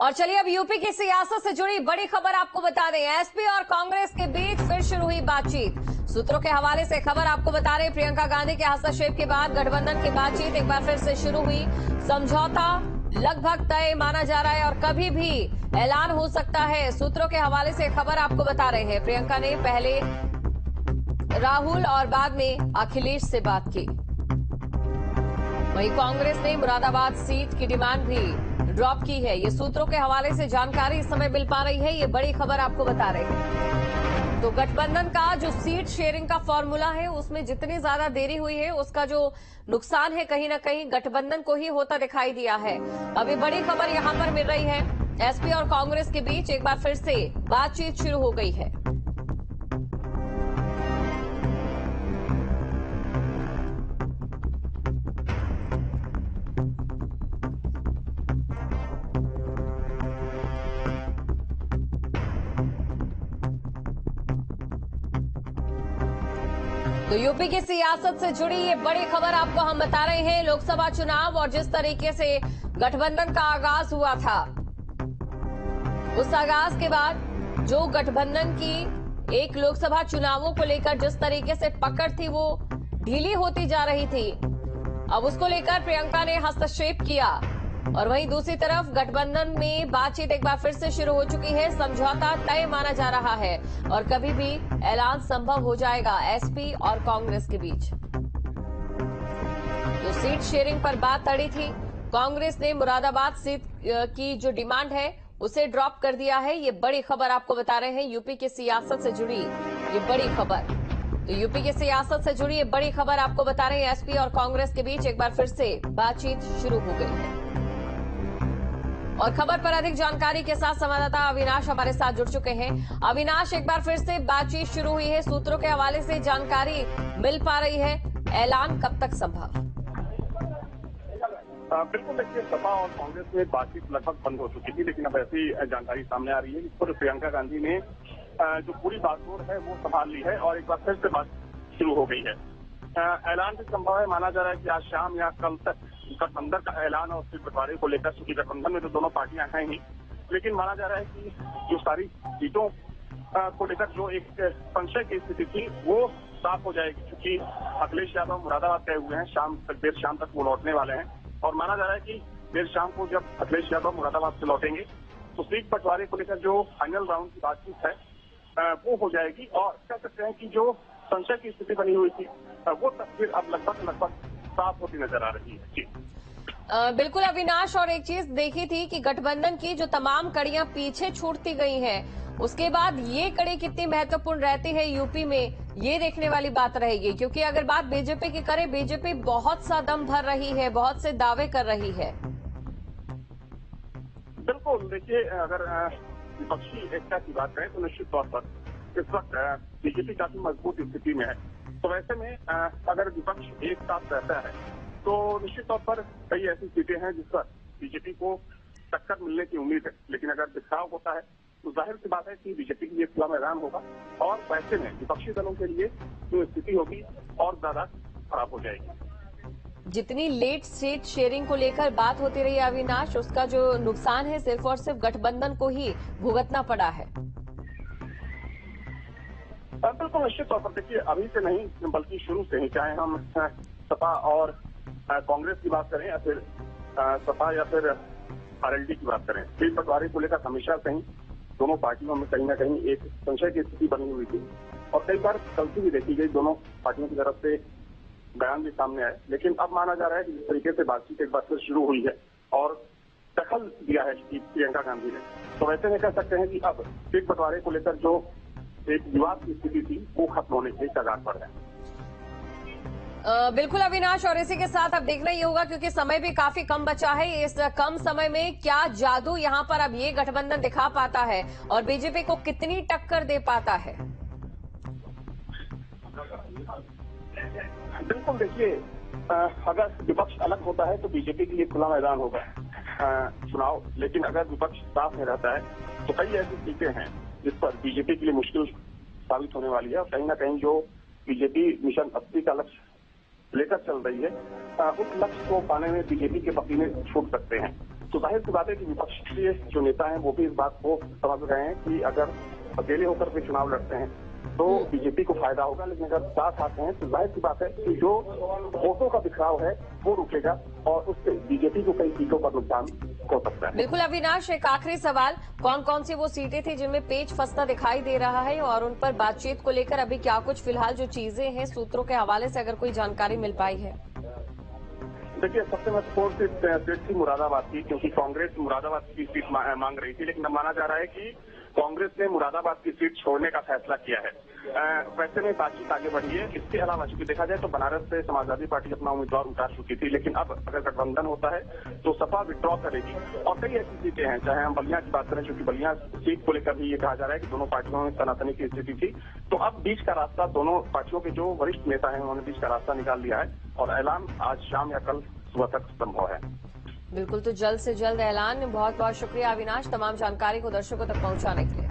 और चलिए अब यूपी की सियासत से जुड़ी बड़ी खबर आपको बता दें। एसपी और कांग्रेस के बीच फिर शुरू हुई बातचीत। सूत्रों के हवाले से खबर आपको बता रहे, प्रियंका गांधी के हस्तक्षेप के बाद गठबंधन की बातचीत एक बार फिर से शुरू हुई। समझौता लगभग तय माना जा रहा है और कभी भी ऐलान हो सकता है। सूत्रों के हवाले से खबर आपको बता रहे हैं, प्रियंका ने पहले राहुल और बाद में अखिलेश से बात की। वहीं कांग्रेस ने मुरादाबाद सीट की डिमांड भी ड्रॉप की है। ये सूत्रों के हवाले से जानकारी इस समय मिल पा रही है, ये बड़ी खबर आपको बता रहे हैं। तो गठबंधन का जो सीट शेयरिंग का फॉर्मूला है, उसमें जितनी ज्यादा देरी हुई है, उसका जो नुकसान है कहीं ना कहीं गठबंधन को ही होता दिखाई दिया है। अभी बड़ी खबर यहां पर मिल रही है, एसपी और कांग्रेस के बीच एक बार फिर से बातचीत शुरू हो गई है। तो यूपी की सियासत से जुड़ी ये बड़ी खबर आपको हम बता रहे हैं। लोकसभा चुनाव और जिस तरीके से गठबंधन का आगाज हुआ था, उस आगाज के बाद जो गठबंधन की एक लोकसभा चुनावों को लेकर जिस तरीके से पकड़ थी, वो ढीली होती जा रही थी। अब उसको लेकर प्रियंका ने हस्तक्षेप किया और वहीं दूसरी तरफ गठबंधन में बातचीत एक बार फिर से शुरू हो चुकी है। समझौता तय माना जा रहा है और कभी भी ऐलान संभव हो जाएगा एसपी और कांग्रेस के बीच। तो सीट शेयरिंग पर बात अड़ी थी। कांग्रेस ने मुरादाबाद सीट की जो डिमांड है उसे ड्रॉप कर दिया है। ये बड़ी खबर आपको बता रहे हैं, यूपी की सियासत से जुड़ी ये बड़ी खबर। तो यूपी की सियासत से जुड़ी ये बड़ी खबर आपको बता रहे हैं, एसपी और कांग्रेस के बीच एक बार फिर से बातचीत शुरू हो गई है। और खबर पर अधिक जानकारी के साथ संवाददाता अविनाश हमारे साथ जुड़ चुके हैं। अविनाश, एक बार फिर से बातचीत शुरू हुई है, सूत्रों के हवाले से जानकारी मिल पा रही है, ऐलान कब तक संभव? बिल्कुल, देखिए सपा और कांग्रेस में बातचीत लगभग बंद हो चुकी थी, लेकिन अब ऐसी जानकारी सामने आ रही है। इस पर प्रियंका गांधी ने जो पूरी बागडोर है वो संभाल ली है और एक बार फिर से बात शुरू हो गई है। ऐलान भी संभव है, माना जा रहा है कि आज शाम या कल तक गठबंधन का ऐलान और सीट बंटवारे को लेकर, क्योंकि गठबंधन में तो दोनों पार्टियां हैं ही, लेकिन माना जा रहा है कि जो सारी सीटों को लेकर जो एक संशय की स्थिति थी वो साफ हो जाएगी, क्योंकि अखिलेश यादव मुरादाबाद गए हुए हैं। देर शाम तक वो लौटने वाले हैं और माना जा रहा है कि देर शाम को जब अखिलेश यादव मुरादाबाद से लौटेंगे तो सीट बंटवारे को लेकर जो फाइनल राउंड की बातचीत है वो हो जाएगी और कह सकते हैं कि जो संशय की स्थिति बनी हुई थी वो तस्वीर अब लगभग साफ होती नजर आ रही है। जी बिल्कुल अविनाश, और एक चीज देखी थी कि गठबंधन की जो तमाम कड़ियां पीछे छूटती गई हैं, उसके बाद ये कड़ी कितनी महत्वपूर्ण रहती है यूपी में, ये देखने वाली बात रहेगी। क्योंकि अगर बात बीजेपी की करें, बीजेपी बहुत सा दम भर रही है, बहुत से दावे कर रही है। बिल्कुल, देखिए अगर विपक्षी एकता की बात करें तो निश्चित तौर पर इस वक्त बीजेपी काफी मजबूत स्थिति में है। तो वैसे में अगर विपक्ष एक साथ रहता है तो निश्चित तौर पर कई ऐसी सीटें हैं जिस पर बीजेपी को टक्कर मिलने की उम्मीद है। लेकिन अगर बिखराव होता है तो जाहिर सी बात है कि बीजेपी के लिए खुला मैदान होगा और वैसे में विपक्षी दलों के लिए जो स्थिति होगी और ज्यादा खराब हो जाएगी। जितनी लेट सीट शेयरिंग को लेकर बात होती रही अविनाश, उसका जो नुकसान है सिर्फ और सिर्फ गठबंधन को ही भुगतना पड़ा है। बिल्कुल, निश्चित तौर पर देखिए अभी से नहीं बल्कि शुरू से ही, चाहे हम सपा और कांग्रेस की बात करें या फिर सपा या फिर आरएलडी की बात करें, सीट बंटवारे को लेकर हमेशा से ही दोनों पार्टियों में कहीं ना कहीं एक संशय की स्थिति बनी हुई थी और कई बार गलती भी देखी गई, दोनों पार्टियों की तरफ से बयान भी सामने आए। लेकिन अब माना जा रहा है कि जिस तरीके से बातचीत एक बार फिर शुरू हुई है और दखल दिया है प्रियंका गांधी ने, तो वैसे में कह सकते हैं कि अब सीट बंटवारे को लेकर जो एक विवाद की स्थिति थी वो खत्म होने के कगार पर है। बिल्कुल अविनाश, और इसी के साथ अब देखना ही होगा क्योंकि समय भी काफी कम बचा है। इस कम समय में क्या जादू यहाँ पर अब ये गठबंधन दिखा पाता है और बीजेपी को कितनी टक्कर दे पाता है? बिल्कुल, देखिए अगर विपक्ष अलग होता है तो बीजेपी के लिए खुला मैदान होगा चुनाव, लेकिन अगर विपक्ष साथ में रहता है तो कई ऐसी सीटें हैं जिस पर बीजेपी के लिए मुश्किल साबित होने वाली है और कहीं ना कहीं जो बीजेपी मिशन 80 का लक्ष्य लेकर चल रही है, उस लक्ष्य को पाने में बीजेपी के पसीने छूट सकते हैं। तो तो जाहिर सी बात है कि विपक्ष के जो नेता हैं वो भी इस बात को समझ रहे हैं कि अगर अकेले होकर के चुनाव लड़ते हैं तो बीजेपी को फायदा होगा, लेकिन अगर साथ आते हैं तो जाहिर सी बात है कि जो वोटों का बिखराव है वो रुकेगा और उससे बीजेपी को कई सीटों पर नुकसान हो सकता है। बिल्कुल अविनाश, एक आखिरी सवाल, कौन कौन सी वो सीटें थी जिनमें पेच फंसता दिखाई दे रहा है और उन पर बातचीत को लेकर अभी क्या कुछ फिलहाल जो चीजें हैं सूत्रों के हवाले से अगर कोई जानकारी मिल पाई है? देखिए, सबसे महत्वपूर्ण सीट थी मुरादाबाद की, क्योंकि कांग्रेस मुरादाबाद की सीट मांग रही थी, लेकिन अब माना जा रहा है कि कांग्रेस ने मुरादाबाद की सीट छोड़ने का फैसला किया है। वैसे में बातचीत आगे बढ़ी है। इसके अलावा चूंकि देखा जाए तो बनारस से समाजवादी पार्टी अपना उम्मीदवार उतार चुकी थी, लेकिन अब अगर गठबंधन होता है तो सपा विड्रॉ करेगी और कई ऐसी सीटें हैं, चाहे हम बलिया की बात करें, क्योंकि बलिया सीट को लेकर भी ये कहा जा रहा है कि दोनों पार्टियों में तनातनी की स्थिति थी, तो अब बीच का रास्ता दोनों पार्टियों के जो वरिष्ठ नेता हैं उन्होंने बीच का रास्ता निकाल लिया है और ऐलान आज शाम या कल सुबह तक संभव है। बिल्कुल, तो जल्द से जल्द ऐलान। बहुत बहुत शुक्रिया अविनाश, तमाम जानकारी को दर्शकों तक पहुंचाने के लिए।